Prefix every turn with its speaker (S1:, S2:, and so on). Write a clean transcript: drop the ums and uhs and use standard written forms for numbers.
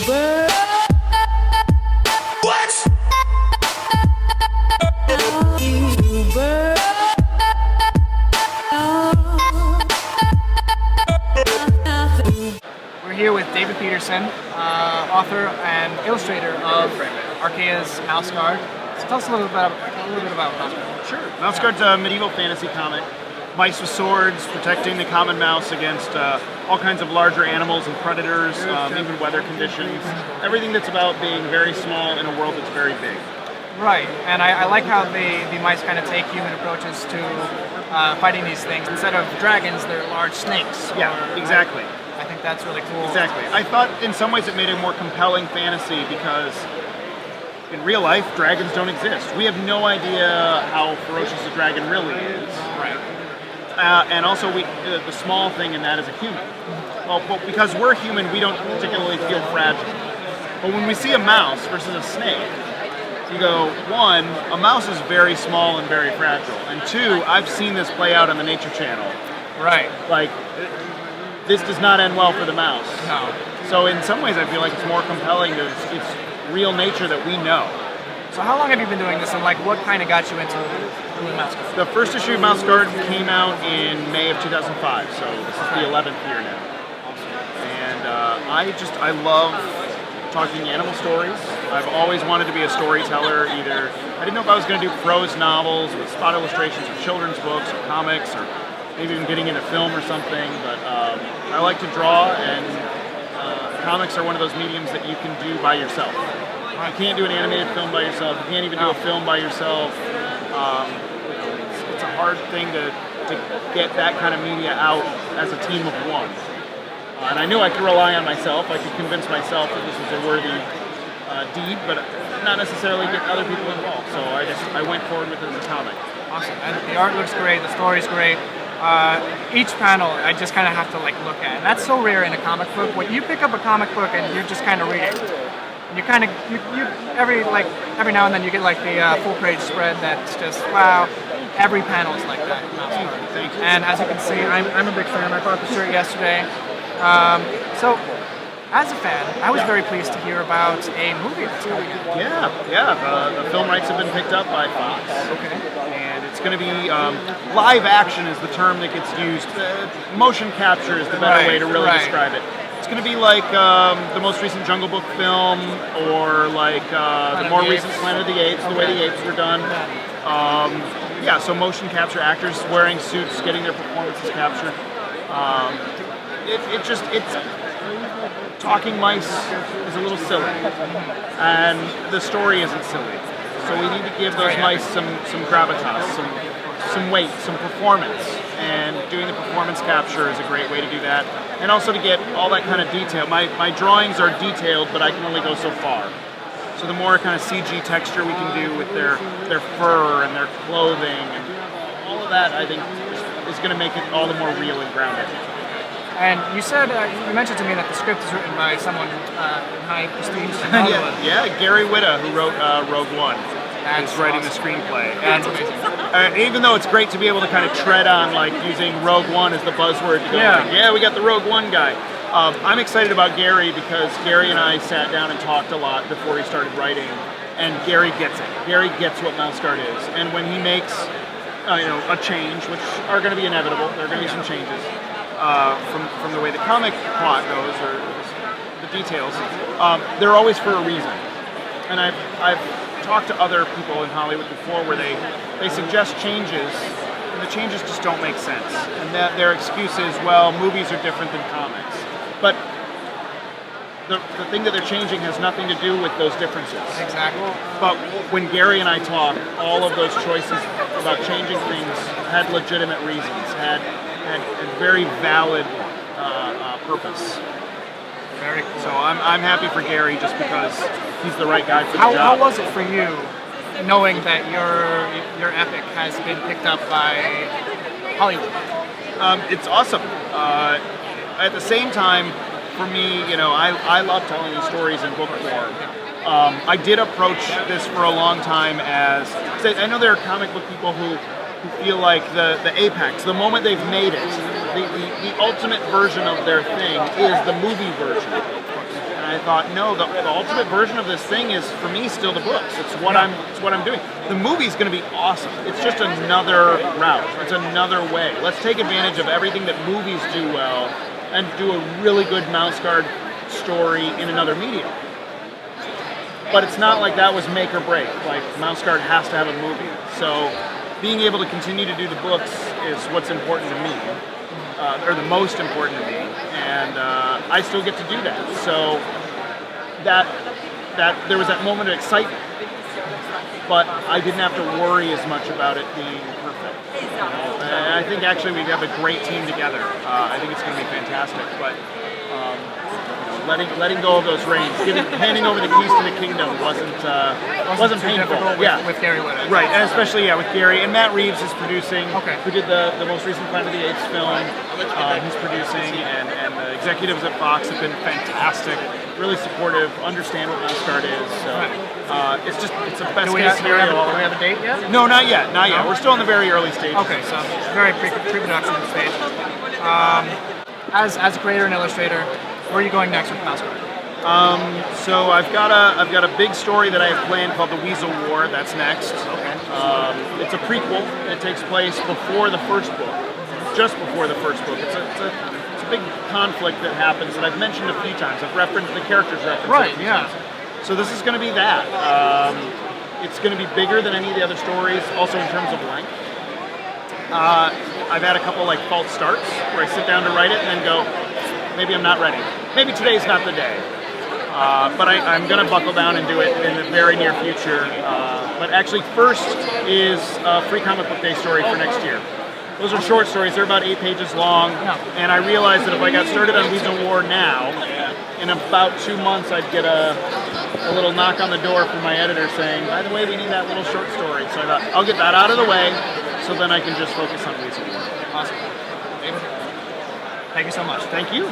S1: We're here with David Petersen, author and illustrator of Archaea's Mouse Guard. So tell us a little bit about Mouse Guard.
S2: Sure. Mouse Guard's a medieval fantasy comic. Mice with swords, protecting the common mouse against all kinds of larger animals and predators, even weather conditions. Everything that's about being very small in a world that's very big.
S1: Right, and I like how the mice kind of take human approaches to fighting these things. Instead of dragons, they're large snakes.
S2: Yeah, exactly.
S1: I think that's really cool.
S2: Exactly. I thought in some ways it made a more compelling fantasy because in real life, dragons don't exist. We have no idea how ferocious a dragon really is.
S1: Right.
S2: And also, the small thing in that is a human. Well, because we're human, we don't particularly feel fragile. But when we see a mouse versus a snake, you go, one, a mouse is very small and very fragile. And two, I've seen this play out on the Nature Channel.
S1: Right.
S2: Like, this does not end well for the mouse.
S1: No.
S2: So in some ways, I feel like it's more compelling that it's real nature that we know.
S1: So how long have you been doing this, and like what kind of got you into doing Mouse Guard?
S2: The first issue of Mouse Guard came out in May of 2005, so this is the 11th year now. And I love talking animal stories. I've always wanted to be a storyteller. I didn't know if I was going to do prose novels with spot illustrations or children's books or comics or maybe even getting into film or something, but I like to draw, and comics are one of those mediums that you can do by yourself. You can't do an animated film by yourself. You can't even do a film by yourself. It's a hard thing to get that kind of media out as a team of one. And I knew I could rely on myself. I could convince myself that this was a worthy deed, but not necessarily get other people involved. So I went forward with it as a comic.
S1: Awesome. And the art looks great. The story's great. Each panel I just kind of have to like look at. And that's so rare in a comic book. When you pick up a comic book and you're just kind of reading. You kind of every now and then you get like the full page spread that's just wow. Every panel is like that. And as you can see, I'm a big fan. I bought the shirt yesterday. So as a fan, I was very pleased to hear about a movie that's coming out.
S2: Yeah. The film rights have been picked up by Fox.
S1: Okay.
S2: And it's going to be live action is the term that gets used. Motion capture is the better way to really describe it. It's going to be like the most recent Jungle Book film, or like the more recent Planet of the Apes, the way the apes were done. So motion capture, actors wearing suits, getting their performances captured. It's talking mice is a little silly, and the story isn't silly. So we need to give those mice some gravitas, some weight, some performance. And doing the performance capture is a great way to do that. And also to get all that kind of detail. My drawings are detailed, but I can only go so far. So the more kind of CG texture we can do with their fur and their clothing, and all of that, I think, is going to make it all the more real and grounded.
S1: And you said, you mentioned to me that the script is written by someone in high prestige in Hollywood.
S2: Yeah, Gary Whitta, who wrote Rogue One. Is writing the screenplay.
S1: That's amazing.
S2: Even though it's great to be able to kind of tread on, like, using Rogue One as the buzzword to go, we got the Rogue One guy. I'm excited about Gary because Gary and I sat down and talked a lot before he started writing, and Gary gets it. Gary gets what Mouse Guard is. And when he makes a change, which are going to be inevitable, there are going to be some changes from the way the comic plot goes, or the details, they're always for a reason. And I've talked to other people in Hollywood before where they suggest changes, and the changes just don't make sense. And that their excuse is, well, movies are different than comics. But the thing that they're changing has nothing to do with those differences.
S1: Exactly.
S2: But when Gary and I talked, all of those choices about changing things had legitimate reasons, had very valid purpose.
S1: Very cool.
S2: So I'm happy for Gary just because he's the right guy for the job.
S1: How was it for you, knowing that your epic has been picked up by Hollywood?
S2: It's awesome. At the same time, for me, I love telling these stories in book form. I did approach this for a long time as I know there are comic book people who feel like the apex, the moment they've made it, the ultimate version of their thing is the movie version. And I thought, no, the ultimate version of this thing is, for me, still the books. It's what I'm doing. The movie's going to be awesome. It's just another route. It's another way. Let's take advantage of everything that movies do well and do a really good Mouse Guard story in another medium. But it's not like that was make or break. Like, Mouse Guard has to have a movie. So being able to continue to do the books is what's important to me, or the most important to me, and I still get to do that. So that there was that moment of excitement, but I didn't have to worry as much about it being perfect. And I think actually we have a great team together. I think it's going to be fantastic, but letting go of those reins, handing over the keys to the kingdom wasn't painful.
S1: With Gary Whitta.
S2: Right, and especially with Gary. And Matt Reeves is producing,
S1: Okay.
S2: who did the most recent Planet of the Apes film. He's producing, and the executives at Fox have been fantastic, really supportive, understand what Mouse Guard is. So it's the best
S1: Do we
S2: case
S1: have
S2: scenario.
S1: a date yet?
S2: No, not yet. We're still in the very early stages.
S1: Okay, so very pre-production stage. As a creator and illustrator, where are you going next with Mouse Guard?
S2: So I've got a big story that I have planned called The Weasel War. That's next.
S1: Okay.
S2: It's a prequel. It takes place before the first book, just before the first book. It's a big conflict that happens that I've mentioned a few times. I've referenced the characters referenced.
S1: Right. Yeah.
S2: So this is going to be that. It's going to be bigger than any of the other stories, also in terms of length. I've had a couple like false starts where I sit down to write it and then go, maybe I'm not ready. Maybe today's not the day. But I'm going to buckle down and do it in the very near future. But actually, first is a free comic book day story for next year. Those are short stories. They're about 8 pages long. And I realized that if I got started on Weasel War now, in about 2 months, I'd get a little knock on the door from my editor saying, by the way, we need that little short story. So I thought, I'll get that out of the way, so then I can just focus on Weasel War.
S1: Awesome. David, thank you so much.
S2: Thank you.